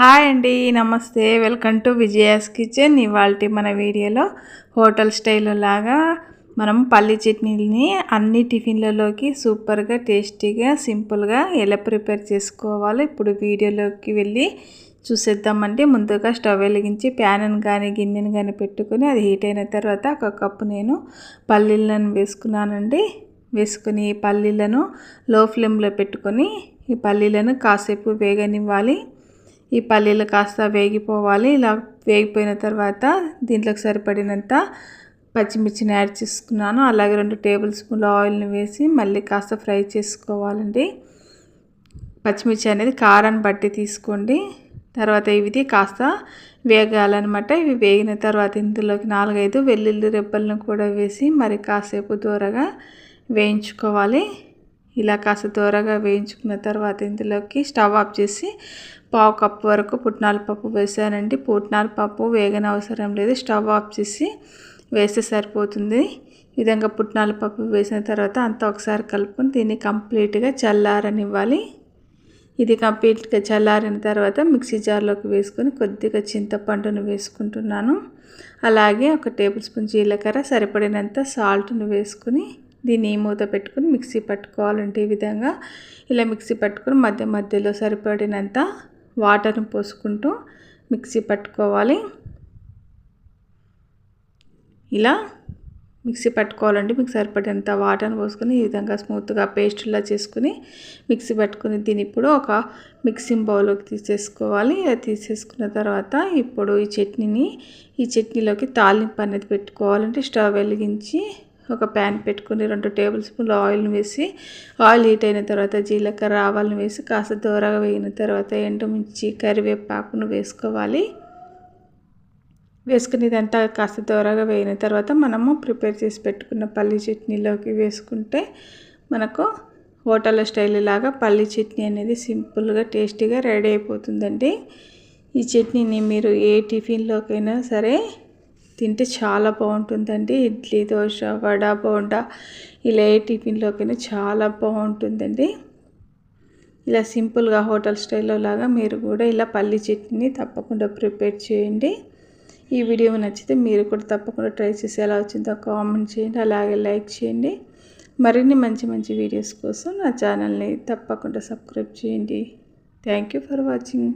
Hi అండి, నమస్తే. Welcome to Vijaya's kitchen. ఇవాల్టి మన వీడియోలో హోటల్ స్టైల్లో లాగా మనం పల్లి చట్నీని అన్ని టిఫిన్లలోకి సూపర్గా టేస్టీగా సింపుల్గా ఎలా ప్రిపేర్ చేసుకోవాలో ఇప్పుడు వీడియోలోకి వెళ్ళి చూసేద్దామండి. ముందుగా స్టవ్ వెలిగించి ప్యాన్ కానీ గిన్నెను కానీ పెట్టుకొని అది హీట్ అయిన తర్వాత ఒక కప్పు నేను పల్లీలను వేసుకున్నానండి. వేసుకుని ఈ పల్లీలను లో ఫ్లేమ్లో పెట్టుకొని ఈ పల్లీలను కాసేపు వేగనివ్వాలి. ఈ పల్లీలు కాస్త వేగిపోవాలి. ఇలా వేగిపోయిన తర్వాత దీంట్లోకి సరిపడినంత పచ్చిమిర్చిని యాడ్ చేసుకున్నాను. అలాగే 2 టేబుల్ స్పూన్ల ఆయిల్ని వేసి మళ్ళీ కాస్త ఫ్రై చేసుకోవాలండి. పచ్చిమిర్చి అనేది కారాన్ని బట్టి తీసుకోండి. తర్వాత ఇవి కాస్త వేగాలన్నమాట. ఇవి వేగిన తర్వాత ఇందులోకి 4-5 వెల్లుల్లి రెబ్బలను కూడా వేసి మరి కాసేపు దూరగా వేయించుకోవాలి. ఇలా కాస్త దూరగా వేయించుకున్న తర్వాత ఇందులోకి స్టవ్ ఆఫ్ చేసి 1/2 కప్పు వరకు పుట్నాల పప్పు వేసానండి. పుట్నాల పప్పు వేగనవసరం లేదు, స్టవ్ ఆఫ్ చేసి వేస్తే సరిపోతుంది. ఈ విధంగా పుట్నాల పప్పు వేసిన తర్వాత అంతా ఒకసారి కలుపుకొని దీన్ని కంప్లీట్గా చల్లారనివ్వాలి. ఇది కంప్లీట్గా చల్లారిన తర్వాత మిక్సీ జార్లోకి వేసుకొని కొద్దిగా చింతపండును వేసుకుంటున్నాను. అలాగే 1 టేబుల్ స్పూన్ జీలకర్ర, సరిపడినంత సాల్ట్ను వేసుకుని దీన్ని మూత పెట్టుకుని మిక్సీ పట్టుకోవాలంటే ఈ విధంగా ఇలా మిక్సీ పట్టుకుని మధ్య మధ్యలో సరిపడినంత వాటర్ని పోసుకుంటూ మిక్సీ పట్టుకోవాలి. ఇలా మిక్సీ పట్టుకోవాలండి. మీకు సరిపడినంత వాటర్ని పోసుకొని ఈ విధంగా స్మూత్గా పేస్ట్లా చేసుకుని మిక్సీ పట్టుకుని దీన్ని ఇప్పుడు ఒక మిక్సింగ్ బౌల్లోకి తీసేసుకోవాలి. తీసేసుకున్న తర్వాత ఇప్పుడు ఈ చట్నీలోకి తాలింపు అనేది పెట్టుకోవాలంటే స్టవ్ వెలిగించి ఒక ప్యాన్ పెట్టుకుని 2 టేబుల్ స్పూన్ల ఆయిల్ని వేసి ఆయిల్ హీట్ అయిన తర్వాత జీలకర్ర ఆవాలను వేసి కాస్త దూరగా వేగిన తర్వాత ఎండుమిర్చి కరివేపాకును వేసుకోవాలి. వేసుకుని ఇదంతా కాస్త దూరగా వేగిన తర్వాత మనము ప్రిపేర్ చేసి పెట్టుకున్న పల్లి చట్నీలోకి వేసుకుంటే మనకు హోటల్ స్టైల్ లాగా పల్లి చట్నీ అనేది సింపుల్గా టేస్టీగా రెడీ అయిపోతుందండి. ఈ చట్నీని మీరు ఏ టిఫిన్లోకైనా సరే తింటే చాలా బాగుంటుందండి. ఇడ్లీ, దోశ, వడ, బోండా ఇలా ఏ టిఫిన్లోకైనా చాలా బాగుంటుందండి. ఇలా సింపుల్గా హోటల్ స్టైల్లో లాగా మీరు కూడా ఇలా పల్లి చట్నీని తప్పకుండా ప్రిపేర్ చేయండి. ఈ వీడియో నచ్చితే మీరు కూడా తప్పకుండా ట్రై చేసి ఎలా వచ్చిందో కామెంట్ చేయండి. అలాగే లైక్ చేయండి. మరిన్ని మంచి మంచి వీడియోస్ కోసం నా ఛానల్ని తప్పకుండా సబ్స్క్రైబ్ చేయండి. Thank you for watching.